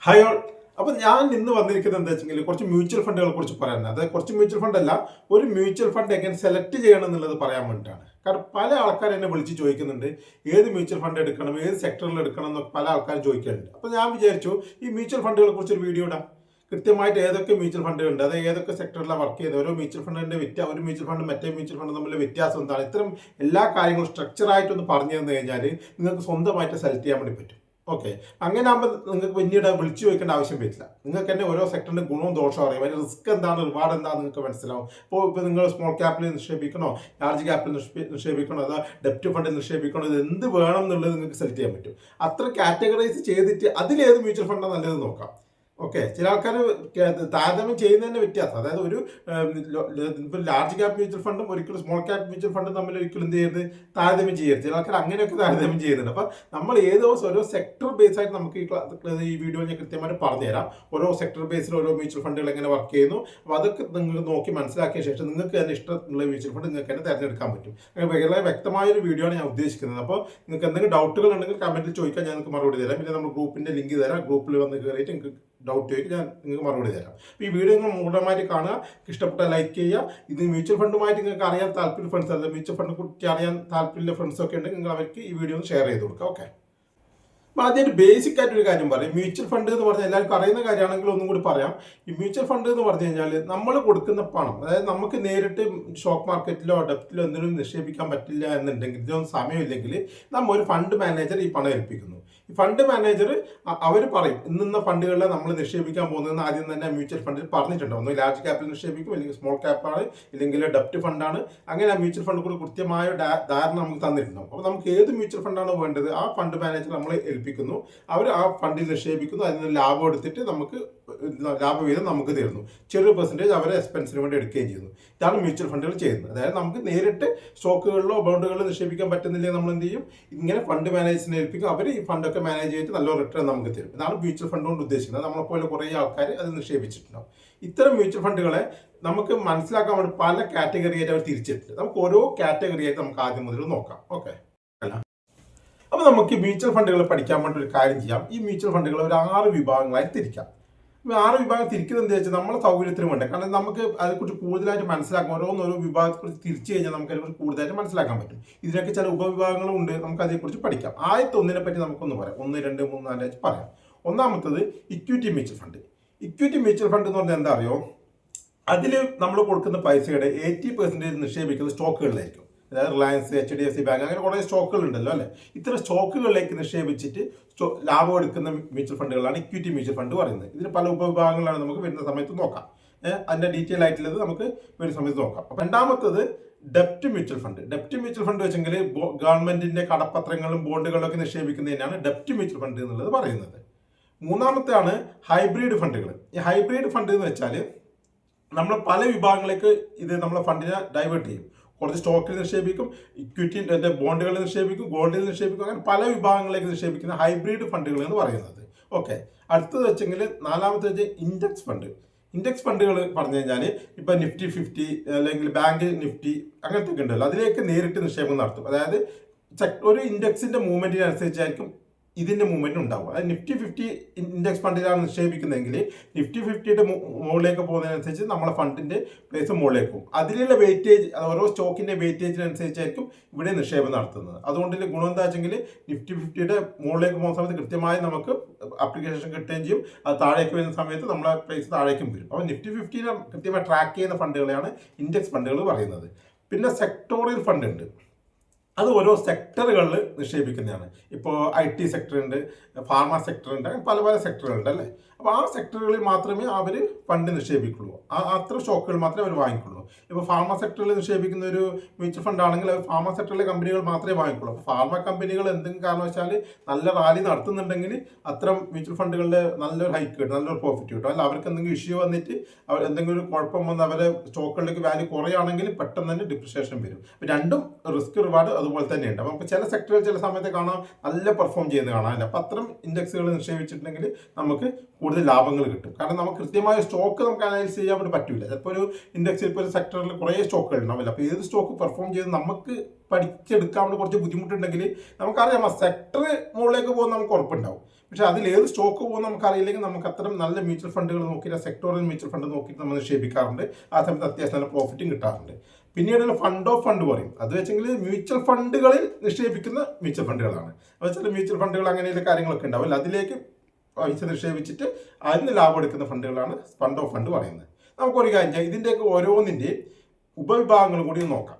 Hi all. അപ്പം ഞാൻ ഇന്ന് വന്നിരിക്കുന്നത് എന്താ വെച്ചെങ്കിൽ കുറച്ച് മ്യൂച്വൽ ഫണ്ടുകളെ കുറിച്ച് പറയാനാണ്. അതായത് കുറച്ച് മ്യൂച്വൽ ഫണ്ട് അല്ല, ഒരു മ്യൂച്വൽ ഫണ്ട് എങ്ങനെ സെലക്ട് ചെയ്യണം എന്നുള്ളത് പറയാൻ വേണ്ടിയിട്ടാണ്. കാരണം പല ആൾക്കാർ എന്നെ വിളിച്ച് ചോദിക്കുന്നുണ്ട്, ഏത് മ്യൂച്വൽ ഫണ്ട് എടുക്കണം, ഏത് സെക്ടറിൽ എടുക്കണം എന്നൊക്കെ പല ആൾക്കാരും ചോദിക്കുന്നുണ്ട്. അപ്പം ഞാൻ വിചാരിച്ചു ഈ മ്യൂച്വൽ ഫണ്ടുകളെ കുറിച്ച് ഒരു വീഡിയോ ഇടാം. കൃത്യമായിട്ട് ഏതൊക്കെ മ്യൂച്വൽ ഫണ്ടുകൾ ഉണ്ട്, അത് ഏതൊക്കെ സെക്ടറിലാണ് വർക്ക് ചെയ്യുന്നത്, ഓരോ മ്യൂച്വൽ ഫണ്ടിന്റെ ഒരു മ്യൂച്വൽ ഫണ്ട് മറ്റേ മ്യൂച്വൽ ഫണ്ട് തമ്മിൽ വ്യത്യാസം എന്താണ്, ഇത്തരം എല്ലാ കാര്യങ്ങളും സ്ട്രക്ചറായിട്ടൊന്ന് പറഞ്ഞു തന്നു കഴിഞ്ഞാൽ നിങ്ങൾക്ക് സ്വന്തമായിട്ട് സെലക്ട് ചെയ്യാൻ വേണ്ടി പറ്റും. ഓക്കെ, അങ്ങനെ ആകുമ്പോൾ നിങ്ങൾക്ക് പിന്നീട് വിളിച്ചു ചോദിക്കേണ്ട ആവശ്യം വരില്ല. നിങ്ങൾക്ക് തന്നെ ഓരോ സെക്ടറിന്റെ ഗുണവും ദോഷവും അറിയാം, അതിന്റെ റിസ്ക് എന്താണ്, റിവാർഡ് എന്താണെന്ന് നിങ്ങൾക്ക് മനസ്സിലാവും. ഇപ്പോൾ നിങ്ങൾ സ്മോൾ ക്യാപ്പിൽ നിക്ഷേപിക്കണോ, ലാർജ് ക്യാപ്പിൽ നിക്ഷേപിക്കണോ, അതോ ഡെപ്റ്റ് ഫണ്ടിൽ നിക്ഷേപിക്കണോ, ഇത് എന്ത് വേണം എന്നുള്ളത് നിങ്ങൾക്ക് സെലക്ട് ചെയ്യാൻ പറ്റും. അത്ര കാറ്റഗറൈസ് ചെയ്തിട്ട് അതിലേത് മ്യൂച്വൽ ഫണ്ടാണ് നല്ലത് നോക്കാം. ഓക്കെ, ചില ആൾക്കാർ താരതമ്യം ചെയ്യുന്നതിന്റെ വ്യത്യാസം, അതായത് ഒരു ഇപ്പോൾ ലാർജ് ക്യാപ് മ്യൂച്വൽ ഫണ്ടും ഒരിക്കലും സ്മോൾ ക്യാപ് മ്യൂച്വൽ ഫണ്ടും തമ്മിൽ ഒരിക്കലും എന്ത് ചെയ്യരുത്, താരതമ്യം ചെയ്യരുത്. ചില ആൾക്കാർ അങ്ങനെയൊക്കെ താരതമ്യം ചെയ്യുന്നുണ്ട്. അപ്പം നമ്മൾ ഓരോ സെക്ടർ ബേസ് ആയിട്ട് നമുക്ക് ഈ വീഡിയോ ഞാൻ കൃത്യമായിട്ട് പറഞ്ഞുതരാം. ഓരോ സെക്ടർ ബേസിൽ ഓരോ മ്യൂച്വൽ ഫണ്ടുകൾ എങ്ങനെ വർക്ക് ചെയ്യുന്നു, അപ്പോൾ അതൊക്കെ നിങ്ങൾ നോക്കി മനസ്സിലാക്കിയ ശേഷം നിങ്ങൾക്ക് തന്നെ ഇഷ്ടമുള്ള മ്യൂച്വൽ ഫണ്ട് നിങ്ങൾക്ക് തന്നെ തിരഞ്ഞെടുക്കാൻ പറ്റും. വളരെ വ്യക്തമായൊരു വീഡിയോ ആണ് ഞാൻ ഉദ്ദേശിക്കുന്നത്. അപ്പോൾ നിങ്ങൾക്ക് എന്തെങ്കിലും ഡൗട്ടുകൾ ഉണ്ടെങ്കിൽ കമന്റിൽ ചോദിക്കാൻ ഞാൻ നിങ്ങൾക്ക് മറുപടി തരാം. പിന്നെ നമ്മൾ ഗ്രൂപ്പിന്റെ ലിങ്ക് തരാം, ഗ്രൂപ്പിൽ വന്ന് കയറിയിട്ട് നിങ്ങൾക്ക് ഡൗട്ട് ചോദിക്കും, ഞാൻ നിങ്ങൾക്ക് മറുപടി തരാം. അപ്പോൾ ഈ വീഡിയോ നിങ്ങൾ മൂഢമായിട്ട് കാണുക, ഇഷ്ടപ്പെട്ട ലൈക്ക് ചെയ്യുക. ഇത് മ്യൂച്വൽ ഫണ്ടുമായിട്ട് നിങ്ങൾക്ക് അറിയാൻ താല്പര്യം ഫ്രണ്ട്സ്, അല്ല മ്യൂച്വൽ ഫണ്ടിനെ കുറിച്ച് അറിയാൻ താല്പര്യമുള്ള ഫ്രണ്ട്സ് ഒക്കെ ഉണ്ടെങ്കിൽ നിങ്ങൾ അവർക്ക് ഈ വീഡിയോ ഒന്ന് ഷെയർ ചെയ്ത് കൊടുക്കുക. ഓക്കെ, അപ്പോൾ ആദ്യമായിട്ട് ബേസിക് ആയിട്ടൊരു കാര്യം പറയാം. മ്യൂച്വൽ ഫണ്ട് എന്ന് പറഞ്ഞാൽ എല്ലാവർക്കും അറിയുന്ന കാര്യമാണെങ്കിൽ ഒന്നും കൂടി പറയാം. ഈ മ്യൂച്വൽ ഫണ്ട് എന്ന് പറഞ്ഞു കഴിഞ്ഞാൽ നമ്മൾ കൊടുക്കുന്ന പണം, അതായത് നമുക്ക് നേരിട്ട് സ്റ്റോക്ക് മാർക്കറ്റിലോ ഡെപ്റ്റിലോ എന്തെങ്കിലും നിക്ഷേപിക്കാൻ പറ്റില്ല എന്നുണ്ടെങ്കിൽ, ഇതിനൊന്നും സമയമില്ലെങ്കിൽ നമ്മൾ ഒരു ഫണ്ട് മാനേജർ ഈ പണം ഏൽപ്പിക്കുന്നു. ഈ ഫണ്ട് മാനേജർ അവർ പറയും ഇന്ന ഫണ്ടുകളിൽ നമ്മൾ നിക്ഷേപിക്കാൻ പോകുന്നതെന്ന് ആദ്യം തന്നെ മ്യൂച്വൽ ഫണ്ടിൽ പറഞ്ഞിട്ടുണ്ട്. ഒന്ന് ലാർജ് ക്യാപ്പിൽ നിക്ഷേപിക്കും, അല്ലെങ്കിൽ സ്മോൾ ക്യാപ്പാണ്, ഇല്ലെങ്കിൽ ഡെപ്റ്റ് ഫണ്ടാണ്. അങ്ങനെ ആ മ്യൂച്വൽ ഫണ്ട് കൂടി കൃത്യമായ ധാരണ നമുക്ക് തന്നിട്ടുണ്ടാവും. അപ്പോൾ നമുക്ക് ഏത് മ്യൂച്വൽ ഫണ്ടാണ് വേണ്ടത് ആ ഫണ്ട് മാനേജർ നമ്മൾ ഏൽപ്പിക്കുന്നു. അവർ ആ ഫണ്ടിൽ നിക്ഷേപിക്കുന്നു, അതിൽ നിന്ന് ലാഭം എടുത്തിട്ട് നമുക്ക് ലാഭവിഹിതം നമുക്ക് തരുന്നു. ചെറിയ പെർസെൻറ്റേജ് അവരെ എക്സ്പെൻസിന് വേണ്ടി എടുക്കുകയും ചെയ്യുന്നു. ഇതാണ് മ്യൂച്വൽ ഫണ്ടുകൾ ചെയ്യുന്നത്. അതായത് നമുക്ക് നേരിട്ട് സ്റ്റോക്കുകളിലോ ബോണ്ടുകളിലോ നിക്ഷേപിക്കാൻ പറ്റുന്നില്ലെങ്കിൽ നമ്മൾ എന്ത് ചെയ്യും, ഇങ്ങനെ ഫണ്ട് മാനേജറിനെ ഏൽപ്പിക്കും. അവർ ഈ ഫണ്ടൊക്കെ മാനേജ് ചെയ്തിട്ട് നല്ല റിട്ടേൺ നമുക്ക് തരും. ഇതാണ് മ്യൂച്വൽ ഫണ്ട് കൊണ്ട് ഉദ്ദേശിക്കുന്നത്. നമ്മളെപ്പോലെ കുറേ ആൾക്കാർ അത് നിക്ഷേപിച്ചിട്ടുണ്ടാവും. ഇത്തരം മ്യൂച്വൽ ഫണ്ടുകളെ നമുക്ക് മനസ്സിലാക്കാൻ വേണ്ടി പല കാറ്റഗറി ആയിട്ട് അവർ തിരിച്ചിട്ടുണ്ട്. നമുക്ക് ഓരോ കാറ്റഗറി ആയിട്ട് നമുക്ക് ആദ്യം മുതൽ നോക്കാം. ഓക്കെ, അപ്പോൾ നമുക്ക് മ്യൂച്വൽ ഫണ്ടുകൾ പഠിക്കാൻ വേണ്ടി ഒരു കാര്യം ചെയ്യാം. ഈ മ്യൂച്വൽ ഫണ്ടുകൾ ഒരു 6 വിഭാഗങ്ങളായി തിരിക്കാം. 6 വിഭാഗം തിരിക്കുന്നത് എന്താ വെച്ചാൽ നമ്മളെ സൗകര്യത്തിന് വേണ്ടി, കാരണം നമുക്ക് അതിനെക്കുറിച്ച് കൂടുതലായിട്ട് മനസ്സിലാക്കാം. ഓരോ വിഭാഗത്തെക്കുറിച്ച് തിരിച്ചു കഴിഞ്ഞാൽ നമുക്ക് അതിനെക്കുറിച്ച് കൂടുതലായിട്ട് മനസ്സിലാക്കാൻ പറ്റും. ഇതിനൊക്കെ ചില ഉപവിഭാഗങ്ങളും ഉണ്ട്, നമുക്ക് അതിനെക്കുറിച്ച് പഠിക്കാം. ആദ്യത്തെ ഒന്നിനെ പറ്റി നമുക്കൊന്ന് പറയാം. 1, 2, 3, 4 പറയാം. ഒന്നാമത്തത് equity mutual fund. Equity mutual fund എന്ന് പറഞ്ഞാൽ എന്താ അറിയോ, അതിൽ നമ്മൾ കൊടുക്കുന്ന പൈസയുടെ 80% നിക്ഷേപിക്കുന്നത് സ്റ്റോക്കുകളിലായിരിക്കും. അതായത് റിലയൻസ്, HDFC ബാങ്ക്, അങ്ങനെ കുറേ സ്റ്റോക്കുകൾ ഉണ്ടല്ലോ അല്ലേ. ഇത്തരം സ്റ്റോക്കുകളിലേക്ക് നിക്ഷേപിച്ചിട്ട് ലാഭം എടുക്കുന്ന മ്യൂച്വൽ ഫണ്ടുകളാണ് ഇക്വിറ്റി മ്യൂച്വൽ ഫണ്ട് പറയുന്നത്. ഇതിന് പല ഉപവിഭാഗങ്ങളാണ് നമുക്ക് വരുന്ന സമയത്ത് നോക്കാം. അതിന്റെ ഡീറ്റെയിൽ ആയിട്ടുള്ളത് നമുക്ക് വരുന്ന സമയത്ത് നോക്കാം. അപ്പം രണ്ടാമത്തത് ഡെപ്റ്റ് മ്യൂച്വൽ ഫണ്ട്. ഡെപ്റ്റ് മ്യൂച്വൽ ഫണ്ട് വെച്ചെങ്കിൽ ഗവൺമെന്റിന്റെ കടപ്പത്രങ്ങളും ബോണ്ടുകളും ഒക്കെ നിക്ഷേപിക്കുന്നതിനാണ് ഡെപ്റ്റ് മ്യൂച്വൽ ഫണ്ട് എന്നുള്ളത് പറയുന്നത്. മൂന്നാമത്തെയാണ് ഹൈബ്രിഡ് ഫണ്ടുകൾ. ഈ ഹൈബ്രിഡ് ഫണ്ട് എന്ന് വെച്ചാൽ നമ്മൾ പല വിഭാഗങ്ങളിലേക്ക് ഇത് നമ്മളെ ഫണ്ടിനെ ഡൈവേർട്ട് ചെയ്യും. കുറച്ച് സ്റ്റോക്കിൽ നിക്ഷേപിക്കും, ഇക്വിറ്റി ബോണ്ടുകളിൽ നിക്ഷേപിക്കും, ഗോൾഡിൽ നിക്ഷേപിക്കും, അങ്ങനെ പല വിഭാഗങ്ങളിലേക്ക് നിക്ഷേപിക്കുന്ന ഹൈബ്രിഡ് ഫണ്ടുകൾ എന്ന് പറയുന്നത്. ഓക്കെ, അടുത്തത് വെച്ചെങ്കിൽ നാലാമത്തെ വെച്ചാൽ ഇൻഡെക്സ് ഫണ്ട്. ഇൻഡെക്സ് ഫണ്ടുകൾ പറഞ്ഞു കഴിഞ്ഞാൽ ഇപ്പം Nifty 50 അല്ലെങ്കിൽ ബാങ്ക് നിഫ്റ്റി അങ്ങനത്തെ ഒക്കെ ഉണ്ടല്ലോ, അതിലേക്ക് നേരിട്ട് നിക്ഷേപം നടത്തും. അതായത് ഒരു ഇൻഡെക്സിന്റെ മൂവ്മെന്റിനനുസരിച്ചായിരിക്കും ഇതിന്റെ മൂവ്മെന്റ് ഉണ്ടാവും. അത് Nifty 50 ഇൻഡെക്സ് ഫണ്ടിലാണ് നിക്ഷേപിക്കുന്നതെങ്കിൽ Nifty 50യുടെ മുകളിലേക്ക് പോകുന്നതിനനുസരിച്ച് നമ്മളെ ഫണ്ടിന്റെ പ്ലേസ് മുകളിലേക്ക് പോകും. അതിലുള്ള വെയിറ്റേജ്, ഓരോ സ്റ്റോക്കിന്റെ വെയിറ്റേജിനനുസരിച്ചായിരിക്കും ഇവിടെ നിക്ഷേപം നടത്തുന്നത്. അതുകൊണ്ട് ഗുണം എന്താ വെച്ചെങ്കിൽ Nifty 50യുടെ മുകളിലേക്ക് പോകുന്ന സമയത്ത് കൃത്യമായി നമുക്ക് അപ്ലിക്കേഷൻ കിട്ടുകയും ചെയ്യും. അത് താഴേക്ക് വരുന്ന സമയത്ത് നമ്മളെ പ്ലേസ് താഴേക്കും വരും. അപ്പോൾ Nifty 50നെ കൃത്യമായി ട്രാക്ക് ചെയ്യുന്ന ഫണ്ടുകളെയാണ് ഇൻഡെക്സ് ഫണ്ടുകൾ പറയുന്നത്. പിന്നെ സെക്ടോറിയൽ ഫണ്ട് ഉണ്ട്. അത് ഓരോ സെക്ടറുകളിൽ നിക്ഷേപിക്കുന്നതാണ്. ഇപ്പോൾ IT സെക്ടർ ഉണ്ട്, ഫാർമ സെക്ടർ ഉണ്ട്, അങ്ങനെ പല സെക്ടറുകളുണ്ട് അല്ലേ. അപ്പോൾ ആ സെക്ടറുകളിൽ മാത്രമേ അവർ ഫണ്ട് നിക്ഷേപിക്കുള്ളൂ. അത്ര സ്റ്റോക്കുകൾ മാത്രമേ അവർ വാങ്ങിക്കുള്ളൂ. ഇപ്പോൾ ഫാർമ സെക്ടറിൽ നിക്ഷേപിക്കുന്ന ഒരു മ്യൂച്വൽ ഫണ്ട് ആണെങ്കിൽ അത് ഫാർമ സെക്ടറിലെ കമ്പനികൾ മാത്രമേ വാങ്ങിക്കുള്ളൂ. അപ്പോൾ ഫാർമ കമ്പനികൾ എന്തെങ്കിലും കാരണവശാൽ നല്ല റാലി നടത്തുന്നുണ്ടെങ്കിൽ അത്തരം മ്യൂച്വൽ ഫണ്ടുകളുടെ നല്ലൊരു ഹൈക്ക് കിട്ടും, നല്ലൊരു പ്രോഫിറ്റ് കിട്ടും. അല്ല അവർക്ക് എന്തെങ്കിലും ഇഷ്യൂ വന്നിട്ട് അവർ എന്തെങ്കിലും ഒരു കുഴപ്പം വന്ന് അവരെ സ്റ്റോക്കുകളിലേക്ക് വാല്യൂ കുറയുകയാണെങ്കിൽ പെട്ടെന്ന് തന്നെ ഡിപ്രിസിയേഷൻ വരും. അപ്പോൾ രണ്ടും റിസ്ക് റിവാർഡ് അതുപോലെ തന്നെയുണ്ട്. അപ്പോൾ നമുക്ക് ചില സെക്ടറുകൾ ചില സമയത്ത് കാണാം നല്ല പെർഫോം ചെയ്യുന്നത് കാണാനില്ല. അപ്പോൾ അത്തരം ഇൻഡെക്സുകൾ നിക്ഷേപിച്ചിട്ടുണ്ടെങ്കിൽ നമുക്ക് കൂടുതൽ ലാഭങ്ങൾ കിട്ടും. കാരണം നമുക്ക് കൃത്യമായ സ്റ്റോക്ക് നമുക്ക് അനലൈസ് ചെയ്യാൻ വേണ്ടി പറ്റില്ല. ചിലപ്പോൾ ഒരു ഇൻഡെക്സിൽ ഇപ്പോൾ ഒരു സെക്ടറിൽ കുറേ സ്റ്റോക്കുകൾ ഉണ്ടാവില്ല. അപ്പോൾ ഏത് സ്റ്റോക്ക് പെർഫോം ചെയ്ത് നമുക്ക് പഠിച്ചെടുക്കാൻ വേണ്ടി കുറച്ച് ബുദ്ധിമുട്ടുണ്ടെങ്കിൽ നമുക്കറിയാം ആ സെക്ടർ മുകളിലേക്ക് പോകുന്ന നമുക്ക് ഉറപ്പുണ്ടാവും. പക്ഷേ അതിൽ ഏത് സ്റ്റോക്ക് പോകുന്ന നമുക്കറിയില്ലെങ്കിൽ നമുക്ക് അത്തരം നല്ല മ്യൂച്വൽ ഫണ്ടുകൾ നോക്കിയിട്ട് സെക്ടോറിയൽ മ്യൂച്വൽ ഫണ്ട് നോക്കിയിട്ട് നമ്മൾ നിക്ഷേപിക്കാറുണ്ട്. ആ സമയത്ത് അത്യാവശ്യം നല്ല പ്രോഫിറ്റും കിട്ടാറുണ്ട്. പിന്നീട് ഫണ്ട് ഓഫ് ഫണ്ട് പറയും. അത് വെച്ചെങ്കിൽ മ്യൂച്വൽ ഫണ്ടുകളിൽ നിക്ഷേപിക്കുന്ന മ്യൂച്വൽ ഫണ്ടുകളാണ്. അത് വെച്ചാൽ മ്യൂച്വൽ ഫണ്ടുകൾ അങ്ങനെയുള്ള കാര്യങ്ങളൊക്കെ ഉണ്ടാവില്ല. അതിലേക്ക് പൈസ നിക്ഷേപിച്ചിട്ട് അതിന് ലാഭം എടുക്കുന്ന ഫണ്ടുകളാണ് ഫണ്ട് ഓഫ് ഫണ്ട് പറയുന്നത്. നമുക്കൊരു കാര്യം ചെയ്യാം, ഇതിൻ്റെയൊക്കെ ഓരോന്നിൻ്റെയും ഉപവിഭാഗങ്ങളും കൂടി നോക്കാം.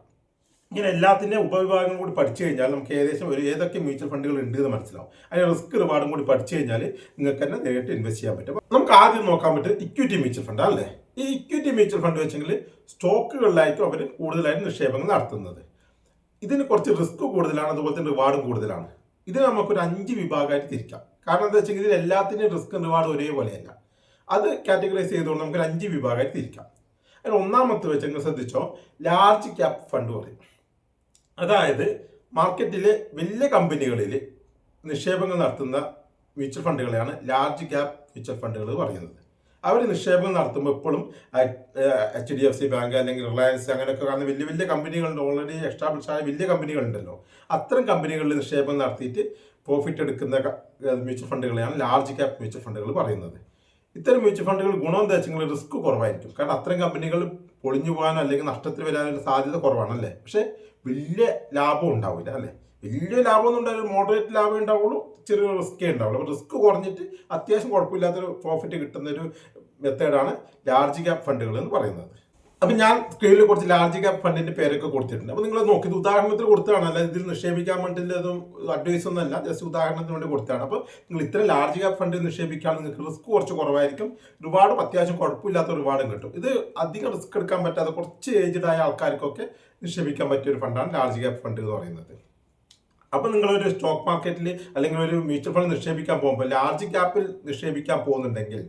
ഇങ്ങനെ എല്ലാത്തിൻ്റെയും ഉപവിഭാഗങ്ങളും കൂടി പഠിച്ചു കഴിഞ്ഞാൽ നമുക്ക് ഏകദേശം ഏതൊക്കെ മ്യൂച്വൽ ഫണ്ടുകൾ ഉണ്ട് എന്ന് മനസ്സിലാവും. അതിന് റിസ്ക് റിവാർഡും കൂടി പഠിച്ചു കഴിഞ്ഞാൽ നിങ്ങൾക്ക് തന്നെ നേരിട്ട് ഇൻവെസ്റ്റ് ചെയ്യാൻ പറ്റും. നമുക്ക് ആദ്യം നോക്കാൻ പറ്റും ഇക്വിറ്റി മ്യൂച്വൽ ഫണ്ട് അല്ലേ. ഈ ഇക്വിറ്റി മ്യൂച്വൽ ഫണ്ട് വെച്ചെങ്കിൽ സ്റ്റോക്കുകളിലായിരിക്കും അവർ കൂടുതലായിട്ട് നിക്ഷേപങ്ങൾ നടത്തുന്നത്. ഇതിന് കുറച്ച് റിസ്ക് കൂടുതലാണ്, അതുപോലെ തന്നെ റിവാർഡും കൂടുതലാണ്. ഇത് നമുക്കൊരു 5 വിഭാഗമായിട്ട് തിരിക്കാം. കാരണം എന്താ വെച്ചെങ്കിൽ ഇതിൽ എല്ലാത്തിൻ്റെയും റിസ്ക് റിവാർഡ് ഒരേപോലെയല്ല. അത് കാറ്റഗറൈസ് ചെയ്തുകൊണ്ട് നമുക്കൊരു 5 വിഭാഗമായിട്ട് തിരിക്കാം. അതിൽ ഒന്നാമത്തെ വെച്ചെങ്കിൽ ശ്രദ്ധിച്ചോ, ലാർജ് ക്യാപ് ഫണ്ട് പറയും. അതായത് മാർക്കറ്റിലെ വലിയ കമ്പനികളിൽ നിക്ഷേപങ്ങൾ നടത്തുന്ന മ്യൂച്വൽ ഫണ്ടുകളെയാണ് ലാർജ് ക്യാപ് മ്യൂച്വൽ ഫണ്ടുകൾ പറയുന്നത്. അവർ നിക്ഷേപം നടത്തുമ്പോൾ എപ്പോഴും HDFC ബാങ്ക് അല്ലെങ്കിൽ റിലയൻസ് അങ്ങനെയൊക്കെ കാണുന്ന വലിയ വലിയ കമ്പനികളുണ്ട്, ഓൾറെഡി എസ്റ്റാബ്ലിഷ് ആയ വലിയ കമ്പനികളുണ്ടല്ലോ. അത്തരം കമ്പനികളിൽ നിക്ഷേപം നടത്തിയിട്ട് പ്രോഫിറ്റ് എടുക്കുന്ന മ്യൂച്വൽ ഫണ്ടുകളെയാണ് ലാർജ് ക്യാപ് മ്യൂച്വൽ ഫണ്ടുകൾ പറയുന്നത്. ഇത്തരം മ്യൂച്വൽ ഫണ്ടുകൾ ഗുണം എന്താ വെച്ചാൽ റിസ്ക് കുറവായിരിക്കും. കാരണം അത്തരം കമ്പനികൾ പൊളിഞ്ഞു പോകാനോ അല്ലെങ്കിൽ നഷ്ടത്തിൽ വരാനുള്ള സാധ്യത കുറവാണല്ലേ. പക്ഷേ വലിയ ലാഭം ഉണ്ടാവില്ല അല്ലേ. വലിയ ലാഭമൊന്നും ഉണ്ടാവില്ല, മോഡറേറ്റ് ലാഭം ഉണ്ടാവുള്ളൂ, ചെറിയ റിസ്ക്കേ ഉണ്ടാവുള്ളൂ. അപ്പോൾ റിസ്ക് കുറഞ്ഞിട്ട് അത്യാവശ്യം കുഴപ്പമില്ലാത്തൊരു പ്രോഫിറ്റ് കിട്ടുന്ന ഒരു മെത്തേഡാണ് ലാർജ് ക്യാപ് ഫണ്ടുകൾ എന്ന് പറയുന്നത്. അപ്പം ഞാൻ സ്ക്രീനിൽ കുറച്ച് ലാർജ് ക്യാപ് ഫണ്ടിന്റെ പേരൊക്കെ കൊടുത്തിട്ടുണ്ട്. അപ്പോൾ നിങ്ങൾ നോക്കി, ഇത് ഉദാഹരണത്തിന് കൊടുത്തതാണ്, അല്ല ഇതിൽ നിക്ഷേപിക്കാൻ വേണ്ടിയിട്ടുള്ളതും അഡ്വൈസ് ഒന്നും അല്ല, ജസ്റ്റ് ഉദാഹരണത്തിന് വേണ്ടി കൊടുത്തതാണ്. അപ്പോൾ നിങ്ങൾ ഇത്ര ലാർജ് ക്യാപ് ഫണ്ടിൽ നിക്ഷേപിക്കുകയാണെങ്കിൽ നിങ്ങൾക്ക് റിസ്ക് കുറച്ച് കുറവായിരിക്കും, റിവാർഡും അത്യാവശ്യം കുഴപ്പമില്ലാത്ത റിവാർഡും കിട്ടും. ഇത് അധികം റിസ്ക് എടുക്കാൻ പറ്റാതെ കുറച്ച് ഏജ്ഡ് ആയ ആൾക്കാർക്കൊക്കെ നിക്ഷേപിക്കാൻ പറ്റിയ ഒരു ഫണ്ടാണ് ലാർജ് ക്യാപ് ഫണ്ട് എന്ന് പറയുന്നത്. അപ്പോൾ നിങ്ങളൊരു സ്റ്റോക്ക് മാർക്കറ്റിൽ അല്ലെങ്കിൽ ഒരു മ്യൂച്വൽ ഫണ്ട് നിക്ഷേപിക്കാൻ പോകുമ്പോൾ ലാർജ് ക്യാപ്പിൽ നിക്ഷേപിക്കാൻ പോകുന്നുണ്ടെങ്കിൽ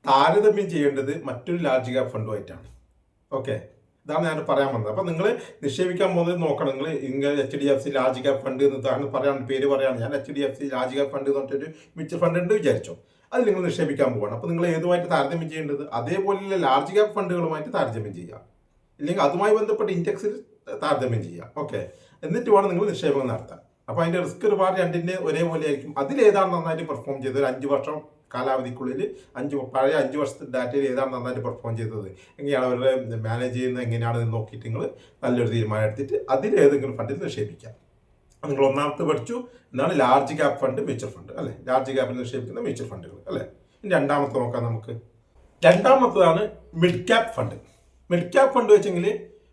താരതമ്യം ചെയ്യേണ്ടത് മറ്റൊരു ലാർജ് ക്യാപ് ഫണ്ടുമായിട്ടാണ്. ഓക്കെ, ഇതാണ് ഞാൻ പറയാൻ വന്നത്. അപ്പോൾ നിങ്ങൾ നിക്ഷേപിക്കാൻ പോകുന്നത് നോക്കണം. നിങ്ങൾ ഇങ്ങനെ HDFC ലാർജ് ക്യാപ് ഫണ്ട് എന്ന് പറയാൻ പേര് പറയാണ്, ഞാൻ HDFC ലാർജ് ക്യാപ് ഫണ്ട് എന്ന് പറഞ്ഞിട്ടൊരു മ്യൂച്വൽ ഫണ്ട് ഉണ്ട് വിചാരിച്ചോ, അത് നിങ്ങൾ നിക്ഷേപിക്കാൻ പോകണം. അപ്പോൾ നിങ്ങൾ ഏതുമായിട്ട് താരതമ്യം ചെയ്യേണ്ടത് അതേപോലെയുള്ള ലാർജ് ക്യാപ് ഫണ്ടുകളുമായിട്ട് താരതമ്യം ചെയ്യുക, ഇല്ലെങ്കിൽ അതുമായി ബന്ധപ്പെട്ട ഇൻഡെക്സിൽ താരതമ്യം ചെയ്യുക. ഓക്കെ, എന്നിട്ട് വേണം നിങ്ങൾ നിക്ഷേപം നടത്താൻ. അപ്പോൾ അതിൻ്റെ റിസ്ക് റിവാർഡ് രണ്ടിൻ്റെ ഒരേപോലെ ആയിരിക്കും. അതിലേതാണ് നന്നായിട്ട് പെർഫോം ചെയ്തത്, ഒരു 5 വർഷം കാലാവധിക്കുള്ളിൽ പഴയ 5 വർഷത്തെ ഡാറ്റയിൽ ഏതാണ് നന്നായിട്ട് പെർഫോം ചെയ്തത്, എങ്ങനെയാണ് അവരുടെ മാനേജ് ചെയ്യുന്നത്, എങ്ങനെയാണെന്ന് നോക്കിയിട്ട് നിങ്ങൾ നല്ലൊരു തീരുമാനം എടുത്തിട്ട് അതിലേതെങ്കിലും ഫണ്ടിൽ നിക്ഷേപിക്കാം. നിങ്ങൾ ഒന്നാമത്തെ പഠിച്ചു എന്താണ് large cap fund mutual fund അല്ലേ, ലാർജ് ക്യാപ്പിൽ നിക്ഷേപിക്കുന്ന മ്യൂച്വൽ ഫണ്ടുകൾ അല്ലേ. ഇനി രണ്ടാമത്തെ നോക്കാം നമുക്ക്. രണ്ടാമത്തതാണ് mid cap fund. Mid cap fund വെച്ചെങ്കിൽ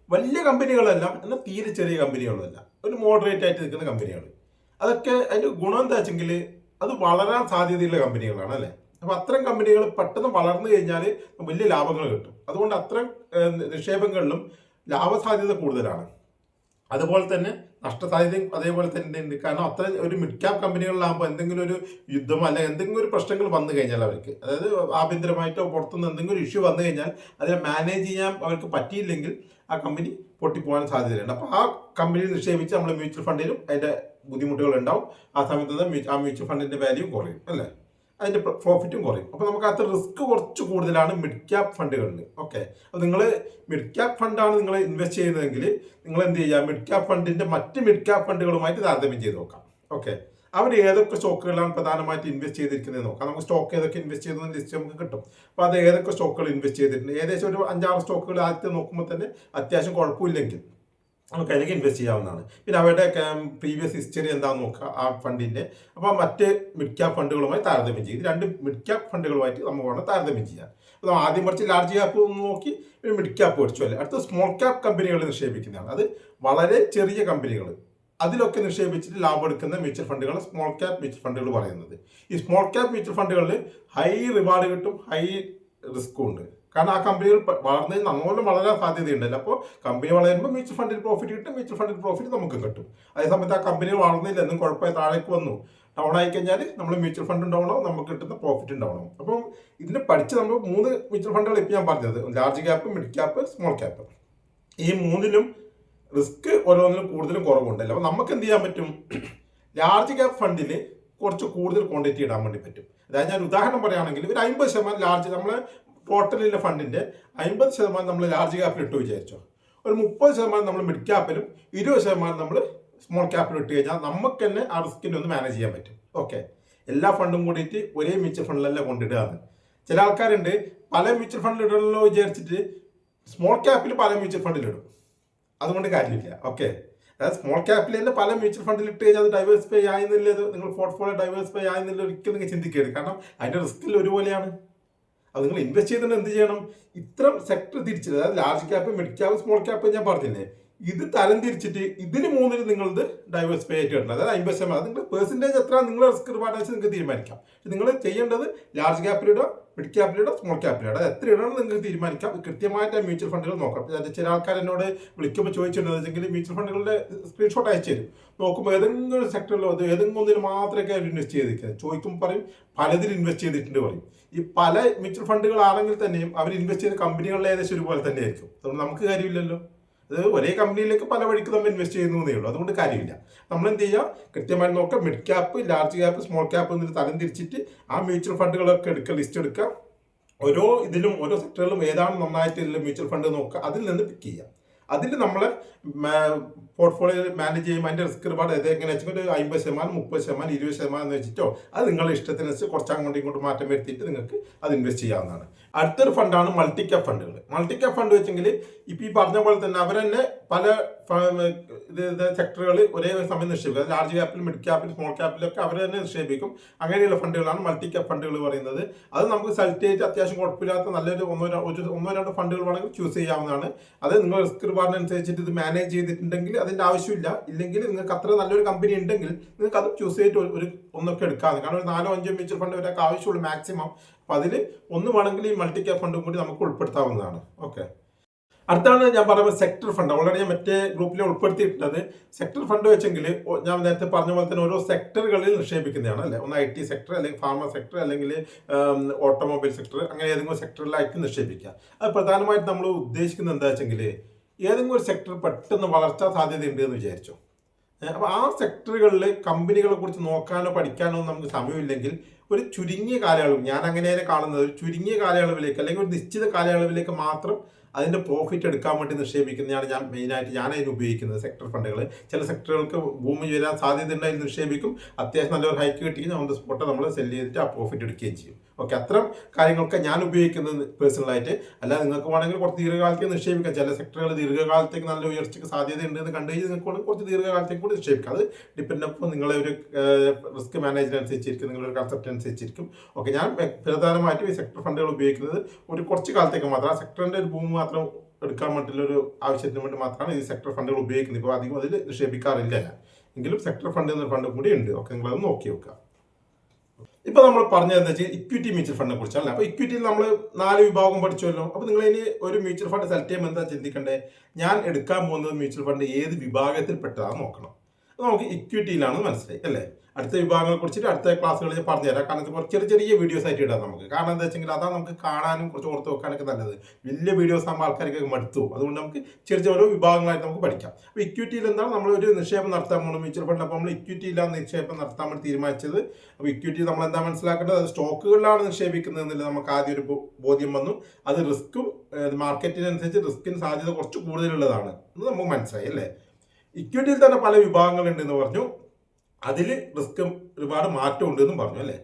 വലിയ കമ്പനികളല്ല, എന്നാൽ തീരെ ചെറിയ കമ്പനികളല്ല, ഒരു മോഡറേറ്റ് ആയിട്ട് നിൽക്കുന്ന കമ്പനികൾ. അതൊക്കെ അതിൻ്റെ ഗുണം എന്താ വെച്ചെങ്കിൽ അത് വളരാൻ സാധ്യതയുള്ള കമ്പനികളാണ് അല്ലേ. അപ്പോൾ അത്തരം കമ്പനികൾ പെട്ടെന്ന് വളർന്നു കഴിഞ്ഞാൽ വലിയ ലാഭങ്ങൾ കിട്ടും. അതുകൊണ്ട് അത്തരം നിക്ഷേപങ്ങളിലും ലാഭസാധ്യത കൂടുതലാണ്. അതുപോലെ തന്നെ നഷ്ടസാധ്യതയും അതേപോലെ തന്നെ ഉണ്ട്. കാരണം അത്ര ഒരു മിഡ് ക്യാപ് കമ്പനികളിലാകുമ്പോൾ എന്തെങ്കിലും ഒരു യുദ്ധമോ അല്ലെങ്കിൽ എന്തെങ്കിലും ഒരു പ്രശ്നങ്ങൾ വന്നു കഴിഞ്ഞാൽ അവർക്ക്, അതായത് ആഭ്യന്തരമായിട്ടോ പുറത്തുനിന്ന് എന്തെങ്കിലും ഒരു ഇഷ്യൂ വന്നു കഴിഞ്ഞാൽ അതിനെ മാനേജ് ചെയ്യാൻ അവർക്ക് പറ്റിയില്ലെങ്കിൽ ആ കമ്പനി പൊട്ടിപ്പോകാൻ സാധ്യതയുണ്ട്. അപ്പോൾ ആ കമ്പനിയിൽ നിക്ഷേപിച്ച് നമ്മൾ മ്യൂച്വൽ ഫണ്ടിലും അതിൻ്റെ ബുദ്ധിമുട്ടുകൾ ഉണ്ടാവും. ആ സമയത്ത് ആ മ്യൂച്വൽ ഫണ്ടിൻ്റെ വാല്യൂ കുറയും അല്ലേ, അതിൻ്റെ പ്രോഫിറ്റും കുറയും. അപ്പോൾ നമുക്ക് അത്ര റിസ്ക് കുറച്ച് കൂടുതലാണ് മിഡ് ക്യാപ് ഫണ്ടുകളിൽ. ഓക്കെ, അപ്പോൾ നിങ്ങൾ മിഡ് ക്യാപ് ഫണ്ടാണ് നിങ്ങൾ ഇൻവെസ്റ്റ് ചെയ്യുന്നതെങ്കിൽ നിങ്ങൾ എന്ത് ചെയ്യുക, മിഡ് ക്യാപ് ഫണ്ടിൻ്റെ മറ്റ് മിഡ് ക്യാപ് ഫണ്ടുകളുമായിട്ട് താരതമ്യം ചെയ്ത് നോക്കാം. ഓക്കെ, അവർ ഏതൊക്കെ സ്റ്റോക്കുകളാണ് പ്രധാനമായിട്ട് ഇൻവെസ്റ്റ് ചെയ്തിരിക്കുന്നത് നോക്കാം. നമുക്ക് സ്റ്റോക്ക് ഏതൊക്കെ ഇൻവെസ്റ്റ് ചെയ്തതെന്ന് ലിസ്റ്റ് നമുക്ക് കിട്ടും. അപ്പോൾ അത് ഏതൊക്കെ സ്റ്റോക്കുകൾ ഇൻവെസ്റ്റ് ചെയ്തിട്ടുണ്ട്, ഏകദേശം ഒരു 5-6 സ്റ്റോക്കുകൾ ആദ്യത്തെ നോക്കുമ്പോൾ തന്നെ അത്യാവശ്യം കുഴപ്പമില്ലെങ്കിൽ നമുക്ക് അതിലേക്ക് ഇൻവെസ്റ്റ് ചെയ്യാവുന്നതാണ്. പിന്നെ അവരുടെ പ്രീവിയസ് ഹിസ്റ്ററി എന്താണെന്ന് നോക്കുക ആ ഫണ്ടിൻ്റെ. അപ്പോൾ മറ്റ് മിഡ് ക്യാപ് ഫണ്ടുകളുമായി താരതമ്യം ചെയ്ത് 2 മിഡ് ക്യാപ് ഫണ്ടുകളുമായിട്ട് നമുക്ക് വേണം താരതമ്യം ചെയ്യാൻ. അപ്പോൾ ആദ്യം പഠിച്ച് ലാർജ് ക്യാപ്പ് നോക്കി ഒരു മിഡ് ക്യാപ്പ് പഠിച്ചു അല്ലേ. അടുത്ത സ്മോൾ ക്യാപ് കമ്പനികൾ നിക്ഷേപിക്കുന്നതാണ്. അത് വളരെ ചെറിയ കമ്പനികൾ, അതിലൊക്കെ നിക്ഷേപിച്ചിട്ട് ലാഭം എടുക്കുന്ന മ്യൂച്വൽ ഫണ്ടുകൾ സ്മോൾ ക്യാപ് മ്യൂച്വൽ ഫണ്ടുകൾ പറയുന്നത്. ഈ സ്മോൾ ക്യാപ് മ്യൂച്വൽ ഫണ്ടുകളിൽ ഹൈ റിവാർഡ് കിട്ടും, ഹൈ റിസ്ക്കും ഉണ്ട്. കാരണം ആ കമ്പനികൾ വളർന്നതിൽ നന്നോളം വളരാൻ സാധ്യതയുണ്ടല്ലോ. അപ്പോൾ കമ്പനി വളരുമ്പോൾ മ്യൂച്വൽ ഫണ്ടിൽ പ്രോഫിറ്റ് കിട്ടും, മ്യൂച്വൽ ഫണ്ടിൽ പ്രോഫിറ്റ് നമുക്ക് കിട്ടും. അതേസമയത്ത് ആ കമ്പനി വളർന്നില്ല, എന്നും കുഴപ്പമായി താഴേക്ക് വന്നു, ഡൗൺ ആയി കഴിഞ്ഞാൽ നമ്മൾ മ്യൂച്വൽ ഫണ്ട് ഉണ്ടാവണോ, നമുക്ക് കിട്ടുന്ന പ്രോഫിറ്റ് ഉണ്ടാവണം. അപ്പം ഇതിന് പഠിച്ച് നമ്മൾ 3 മ്യൂച്വൽ ഫണ്ടുകൾ ഇപ്പം ഞാൻ പറഞ്ഞത്, large cap, mid cap, small cap. ഈ 3ലും റിസ്ക് ഓരോന്നിനും കൂടുതലും കുറവുണ്ടല്ലോ. അപ്പോൾ നമുക്ക് എന്ത് ചെയ്യാൻ പറ്റും, ലാർജ് ക്യാപ്പ് ഫണ്ടിൽ കുറച്ച് കൂടുതൽ ക്വാണ്ടിറ്റി ഇടാൻ വേണ്ടി പറ്റും. അതായത് ഞാൻ ഉദാഹരണം പറയുകയാണെങ്കിൽ ഒരു 50% ലാർജ് നമ്മൾ ടോട്ടലിലെ ഫണ്ടിന്റെ 50% നമ്മൾ ലാർജ് ക്യാപ്പിൽ ഇട്ട് വിചാരിച്ചോ, ഒരു 30% നമ്മൾ മിഡ് ക്യാപ്പിലും 20% നമ്മൾ സ്മോൾ ക്യാപ്പിലും ഇട്ട് കഴിഞ്ഞാൽ നമുക്ക് തന്നെ ആ റിസ്കിനെ ഒന്ന് മാനേജ് ചെയ്യാൻ പറ്റും. ഓക്കെ, എല്ലാ ഫണ്ടും കൂടിയിട്ട് ഒരേ മ്യൂച്വൽ ഫണ്ടിലല്ല കൊണ്ടിടുകയാണ്. ചില ആൾക്കാരുണ്ട് പല മ്യൂച്വൽ ഫണ്ടിൽ ഇടണമല്ലോ വിചാരിച്ചിട്ട് സ്മോൾ ക്യാപ്പിൽ പല മ്യൂച്വൽ ഫണ്ടിലിടും. അതുകൊണ്ട് കാര്യമില്ല. ഓക്കെ, അതായത് സ്മോൾ ക്യാപ്പിൽ തന്നെ പല മ്യൂച്വൽ ഫണ്ടിൽ ഇട്ട് കഴിഞ്ഞാൽ അത് ഡൈവേഴ്സിഫൈ ആയെന്നില്ല, നിങ്ങൾ പോർട്ട്ഫോളിയോ ഡൈവേഴ്സിഫൈ ആയെന്നില്ല ഒരിക്കലും നിങ്ങൾ ചിന്തിക്കരുത്. കാരണം അതിന്റെ റിസ്കിൽ ഒരുപോലെയാണ്. അത് നിങ്ങൾ ഇൻവെസ്റ്റ് ചെയ്തിട്ട് എന്ത് ചെയ്യണം, ഇത്തരം സെക്ടർ തിരിച്ചിട്ട്, അതായത് large cap, mid cap, small cap ഞാൻ പറഞ്ഞില്ലേ, ഇത് തരം തിരിച്ചിട്ട് ഇതിന് മൂന്നിൽ നിങ്ങളത് ഡൈവേഴ്സിഫൈ ആയിട്ട് ഇടണം. അതായത് 50%. അത് നിങ്ങൾ പെർസെൻറ്റേജ് എത്ര നിങ്ങളുടെ റിസ്ക് റിവാർഡ് വെച്ച് നിങ്ങൾക്ക് തീരുമാനിക്കാം. നിങ്ങൾ ചെയ്യേണ്ടത് ലാർജ് ക്യാപ്പിലിടുക, മിഡ് ക്യാപ്പിലിടുക, സ്മോൾ ക്യാപ്പിലിടുക. എത്ര ഇടണം നിങ്ങൾക്ക് തീരുമാനിക്കാം. കൃത്യമായിട്ട് ആ മ്യൂച്വൽ ഫണ്ടുകൾ നോക്കാം. ചില ആൾക്കാർ എന്നോട് വിളിക്കുമ്പോൾ ചോദിച്ചിട്ടുണ്ടെന്ന് വെച്ചെങ്കിൽ മ്യൂച്വൽ ഫണ്ടുകളുടെ സ്ക്രീൻഷോട്ട് അയച്ചു തരും. നോക്കുമ്പോൾ ഏതെങ്കിലും സെക്ടറിലോ അത് ഏതെങ്കിലും ഒന്നിൽ മാത്രമേ അവർ ഇൻവെസ്റ്റ് ചെയ്തിരിക്കുന്നത്. ചോദിക്കുമ്പോൾ പറയും പലതിൽ ഇൻവെസ്റ്റ് ചെയ്തിട്ടുണ്ട് പറയും. ഈ പല മ്യൂച്വൽ ഫണ്ടുകളാണെങ്കിൽ തന്നെയും അവർ ഇൻവെസ്റ്റ് ചെയ്ത കമ്പനികളിൽ ഏകദേശം ഒരുപോലെ തന്നെ ആയിരിക്കും. അതുകൊണ്ട് നമുക്ക് കാര്യമില്ലല്ലോ. അത് ഒരേ കമ്പനിയിലേക്ക് പല വഴിക്ക് നമ്മൾ ഇൻവെസ്റ്റ് ചെയ്യുന്നതേ ഉള്ളൂ. അതുകൊണ്ട് കാര്യമില്ല. നമ്മൾ എന്ത് ചെയ്യുക, കൃത്യമായി നോക്കുക, mid cap, large cap, small cap എന്നിട്ട് തരം തിരിച്ചിട്ട് ആ മ്യൂച്വൽ ഫണ്ടുകളൊക്കെ എടുക്കുക, ലിസ്റ്റ് എടുക്കുക. ഓരോ ഇതിലും ഓരോ സെക്ടറിലും ഏതാണ് നന്നായിട്ടുള്ള മ്യൂച്വൽ ഫണ്ട് നോക്കുക, അതിൽ നിന്ന് പിക്ക് ചെയ്യുക. അതിൽ നമ്മൾ പോർട്ട്ഫോളിയോ മാനേജ് ചെയ്യുമ്പോൾ അതിൻ്റെ റിസ്ക് റിവാർഡ് എങ്ങനെ വെച്ചാൽ ഒരു 50%, 30%, 20% എന്ന് വെച്ചിട്ടോ അത് നിങ്ങളുടെ ഇഷ്ടത്തിനനുസരിച്ച് കുറച്ച് അങ്ങോട്ടും ഇങ്ങോട്ട് മാറ്റം വരുത്തിയിട്ട് നിങ്ങൾക്ക് അത് ഇൻവെസ്റ്റ് ചെയ്യാവുന്നതാണ്. അടുത്തൊരു ഫണ്ടാണ് മൾട്ടി ക്യാപ്പ് ഫണ്ടുകൾ. മൾട്ടി ക്യാപ്പ് ഫണ്ട് വെച്ചെങ്കിൽ ഇപ്പം ഈ പറഞ്ഞ പോലെ തന്നെ അവർ തന്നെ പല സെക്ടറുകൾ ഒരേ സമയം നിക്ഷേപിക്കും. അത് ലാർജ് ക്യാപ്പിൽ, മിഡ് ക്യാപ്പിൽ, സ്മോൾ ക്യാപ്പിലൊക്കെ അവർ തന്നെ നിക്ഷേപിക്കും. അങ്ങനെയുള്ള ഫണ്ടുകളാണ് മൾട്ടി ക്യാപ്പ് ഫണ്ടുകൾ പറയുന്നത്. അത് നമുക്ക് സെലക്ട് ചെയ്തിട്ട് അത്യാവശ്യം കുഴപ്പമില്ലാത്ത നല്ലൊരു ഒന്നോ രണ്ടോ ഫണ്ടുകൾ വേണമെങ്കിൽ ചൂസ് ചെയ്യാവുന്നതാണ്. അത് നിങ്ങൾ റിസ്ക് റിവാർഡിനനുസരിച്ചിട്ട് ഇത് മാനേജ് ചെയ്തിട്ടുണ്ടെങ്കിൽ അതിൻ്റെ ആവശ്യമില്ല. ഇല്ലെങ്കിൽ നിങ്ങൾക്ക് അത്ര നല്ലൊരു കമ്പനി ഉണ്ടെങ്കിൽ നിങ്ങൾക്ക് അത് ചൂസ് ചെയ്തിട്ട് ഒരു ഒന്നൊക്കെ എടുക്കാവുന്നത്. കാരണം ഒരു 4-5 മ്യൂച്വൽ ഫണ്ട് വരെയൊക്കെ ആവശ്യമുള്ളൂ മാക്സിമം. അപ്പോൾ അതിൽ ഒന്ന് വേണമെങ്കിൽ ഈ മൾട്ടി ക്യാപ്പ് ഫണ്ടും കൂടി നമുക്ക് ഉൾപ്പെടുത്താവുന്നതാണ്. ഓക്കെ, അടുത്താണ് ഞാൻ പറയുന്നത് സെക്ടർ ഫണ്ട്. ഓൾറെഡി ഞാൻ മറ്റേ ഗ്രൂപ്പിൽ ഉൾപ്പെടുത്തിയിട്ടുള്ളത്. സെക്ടർ ഫണ്ട് വെച്ചെങ്കിൽ ഞാൻ നേരത്തെ പറഞ്ഞ പോലെ തന്നെ ഓരോ സെക്ടറുകളിൽ നിക്ഷേപിക്കുന്നതാണ് അല്ലേ. ഒന്ന് IT സെക്ടർ, അല്ലെങ്കിൽ ഫാർമ സെക്ടർ, അല്ലെങ്കിൽ ഓട്ടോമൊബൈൽ സെക്ടർ, അങ്ങനെ ഏതെങ്കിലും സെക്ടറിലായിട്ട് നിക്ഷേപിക്കുക. അത് പ്രധാനമായിട്ട് നമ്മൾ ഉദ്ദേശിക്കുന്നത് എന്താ വെച്ചെങ്കിൽ ഏതെങ്കിലും ഒരു സെക്ടർ പെട്ടെന്ന് വളർച്ചാ സാധ്യതയുണ്ട് എന്ന് വിചാരിച്ചോ. അപ്പോൾ ആ സെക്ടറുകളിൽ കമ്പനികളെ കുറിച്ച് നോക്കാനോ പഠിക്കാനോ നമുക്ക് സമയമില്ലെങ്കിൽ ഒരു ചുരുങ്ങിയ കാലയളവ്, ഞാൻ അങ്ങനെയാണ് കാണുന്നത്, ഒരു ചുരുങ്ങിയ കാലയളവിലേക്ക് അല്ലെങ്കിൽ ഒരു നിശ്ചിത കാലയളവിലേക്ക് മാത്രം അതിൻ്റെ പ്രോഫിറ്റ് എടുക്കാൻ വേണ്ടി നിക്ഷേപിക്കുന്നതാണ് ഞാൻ അതിന് ഉപയോഗിക്കുന്നത് സെക്ടർ ഫണ്ടുകൾ. ചില സെക്ടറുകൾക്ക് ഭൂമി വരാൻ സാധ്യത ഉണ്ട്, അതിൽ നിക്ഷേപിക്കും. അത്യാവശ്യം നല്ലൊരു ഹൈക്ക് കിട്ടി ഓൺ ദ സ്പോട്ട് നമ്മൾ സെല് ചെയ്തിട്ട് ആ പ്രോഫിറ്റ് എടുക്കുകയും ചെയ്യും. ഓക്കെ, അത്തരം കാര്യങ്ങളൊക്കെ ഞാൻ ഉപയോഗിക്കുന്നത് പേഴ്സണലായിട്ട്. അല്ല, നിങ്ങൾക്ക് വേണമെങ്കിൽ കുറച്ച് ദീർഘകാലത്തേക്ക് നിക്ഷേപിക്കാം. ചില സെക്ടറുകൾ ദീർഘകാലത്തേക്ക് നല്ല ഉയർച്ചയ്ക്ക് സാധ്യത ഉണ്ടെന്ന് കണ്ടു കഴിഞ്ഞാൽ നിങ്ങൾക്ക് കുറച്ച് ദീർഘകാലത്തേക്ക് കൂടി നിക്ഷേപിക്കാം. അത് ഡിപ്പെൻഡ് അപ്പോൾ നിങ്ങളെ ഒരു റിസ്ക് മാനേജ്മെന്റ് അനുസരിച്ചിരിക്കും, നിങ്ങളൊരു കൺസെപ്റ്റ് അനുസരിച്ചിരിക്കും. ഓക്കെ, ഞാൻ പ്രധാനമായിട്ടും ഈ സെക്ടർ ഫണ്ടുകൾ ഉപയോഗിക്കുന്നത് ഒരു കുറച്ച് കാലത്തേക്ക് മാത്രം, ആ സെക്ടറിൻ്റെ ഒരു ഭൂമി മാത്രം എടുക്കാൻ വേണ്ടിയുള്ള ഒരു ആവശ്യത്തിന് വേണ്ടി മാത്രമാണ് ഈ സെക്ടർ ഫണ്ടുകൾ ഉപയോഗിക്കുന്നത്. ഇപ്പോൾ അധികം അതിൽ നിക്ഷേപിക്കാറില്ല ഞാൻ. എങ്കിലും സെക്ടർ ഫണ്ട് എന്നൊരു ഫണ്ട് കൂടി ഉണ്ട്. ഓക്കെ, നിങ്ങളത് നോക്കി വെക്കുക. ഇപ്പൊ നമ്മൾ പറഞ്ഞത് എന്താ വെച്ചാൽ ഇക്വിറ്റി മ്യൂച്വൽ ഫണ്ടിനെ കുറിച്ചല്ല. അപ്പൊ ഇക്വിറ്റിയിൽ നമ്മൾ 4 വിഭാഗം പഠിച്ചുവല്ലോ. അപ്പൊ നിങ്ങൾ ഇനി ഒരു മ്യൂച്വൽ ഫണ്ട് സെലക്ട് ചെയ്യുമ്പോൾ എന്താ ചിന്തിക്കണ്ടേ, ഞാൻ എടുക്കാൻ പോകുന്നത് മ്യൂച്വൽ ഫണ്ട് ഏത് വിഭാഗത്തിൽപ്പെട്ടതാണെന്ന് നോക്കണം. നമുക്ക് ഇക്വിറ്റിയിലാണ് മനസ്സിലായി അല്ലേ. അടുത്ത വിഭാഗങ്ങളെ കുറിച്ചിട്ട് അടുത്ത ക്ലാസ്സുകളിൽ ഞാൻ പറഞ്ഞുതരാം. കാരണം കുറച്ച് ചെറിയ വീഡിയോസ് ആയിട്ട് ഇടാം നമുക്ക്. കാരണം എന്താ വെച്ചെങ്കിൽ അതാണ് നമുക്ക് കാണാനും കുറച്ച് ഓർത്ത് വെക്കാനൊക്കെ നല്ലത്. വലിയ വീഡിയോസ് ആകുമ്പോൾ ആൾക്കാർക്ക് മടുത്തു. അതുകൊണ്ട് നമുക്ക് ചെറിയ ഓരോ വിഭാഗങ്ങളായിട്ട് നമുക്ക് പഠിക്കാം. അപ്പോൾ ഇക്വിറ്റിയിൽ എന്താണ് നമ്മൾ ഒരു നിക്ഷേപം നടത്താൻ പോകുന്നത് മ്യൂച്വൽ ഫണ്ട്. അപ്പോൾ നമ്മൾ ഇക്വിറ്റിയിലാണ് നിക്ഷേപം നടത്താൻ വേണ്ടി തീരുമാനിച്ചത്. അപ്പോൾ ഇക്വിറ്റി നമ്മൾ എന്താ മനസ്സിലാക്കേണ്ടത്, അത് സ്റ്റോക്കുകളിലാണ് നിക്ഷേപിക്കുന്നത് എന്നുള്ളത് നമുക്ക് ആദ്യം ഒരു ബോധ്യം വന്നു. അത് റിസ്ക്കും മാർക്കറ്റിനനുസരിച്ച് റിസ്കിന് സാധ്യത കുറച്ച് കൂടുതലുള്ളതാണ് എന്ന് നമുക്ക് മനസ്സിലായി അല്ലേ. ഇക്വിറ്റിയിൽ തന്നെ പല വിഭാഗങ്ങളുണ്ടെന്ന് പറഞ്ഞു. അതിൽ റിസ്ക് ഒരുപാട് മാറ്റം ഉണ്ടെന്നും പറഞ്ഞു അല്ലേ.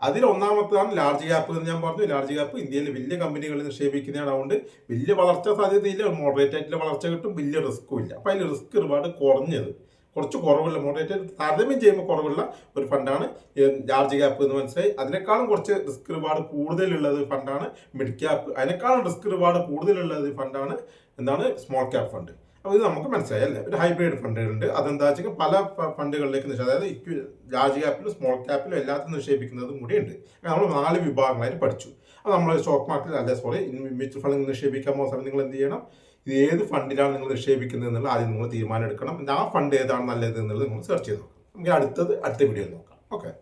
അതിൽ ഒന്നാമത്തേതാണ് ലാർജ് ക്യാപ്പ് എന്ന് ഞാൻ പറഞ്ഞു. ലാർജ് ക്യാപ്പ് ഇന്ത്യയിൽ വലിയ കമ്പനികളിൽ നിക്ഷേപിക്കുന്നതാണ്. അതുകൊണ്ട് വലിയ വളർച്ചാ സാധ്യതയില്ല, മോഡറേറ്റ് ആയിട്ടുള്ള വളർച്ച കിട്ടും, വലിയ റിസ്ക്കും ഇല്ല. അപ്പോൾ അതിൽ റിസ്ക് ഒരുപാട് കുറഞ്ഞത്, കുറച്ച് കുറവുള്ള, മോഡറേറ്റ് താരതമ്യം ചെയ്യുമ്പോൾ കുറവുള്ള ഒരു ഫണ്ടാണ് ലാർജ് ക്യാപ്പ് എന്ന് മനസ്സിലായി. അതിനേക്കാളും കുറച്ച് റിസ്ക് റിവാർഡ് കൂടുതലുള്ളത് ഫണ്ടാണ് മിഡ് ക്യാപ്പ്. അതിനേക്കാളും റിസ്ക് റിവാർഡ് കൂടുതലുള്ളത് ഫണ്ടാണ് എന്താണ് സ്മോൾ ക്യാപ്പ് ഫണ്ട്. അപ്പോൾ ഇത് നമുക്ക് മനസ്സിലായി അല്ലേ. ഒരു ഹൈബ്രിഡ് ഫണ്ടുകളുണ്ട്. അതെന്താ വെച്ചാൽ പല ഫണ്ടുകളിലേക്ക് അതായത് ലാർജ് ക്യാപ്പിലും സ്മോൾ ക്യാപ്പിലും എല്ലാത്തിനും നിക്ഷേപിക്കുന്നതും കൂടി ഉണ്ട്. നമ്മൾ 4 വിഭാഗങ്ങളായിട്ട് പഠിച്ചു. അത് നമ്മൾ സ്റ്റോക്ക് മാർക്കറ്റിൽ മ്യൂച്വൽ ഫണ്ടിൽ നിക്ഷേപിക്കാൻ പോകുന്ന സമയത്ത് നിങ്ങൾ എന്ത് ചെയ്യണം, ഇത് ഏത് ഫണ്ടിലാണ് നിങ്ങൾ നിക്ഷേപിക്കുന്നത് എന്നുള്ളത് ആദ്യം നിങ്ങൾ തീരുമാനം എടുക്കണം. ആ ഫണ്ട് ഏതാണ് നല്ലത് എന്നുള്ളത് നിങ്ങൾ സെർച്ച് ചെയ്ത് നോക്കാം. നമുക്ക് അടുത്ത വീഡിയോയിൽ നോക്കാം. ഓക്കെ.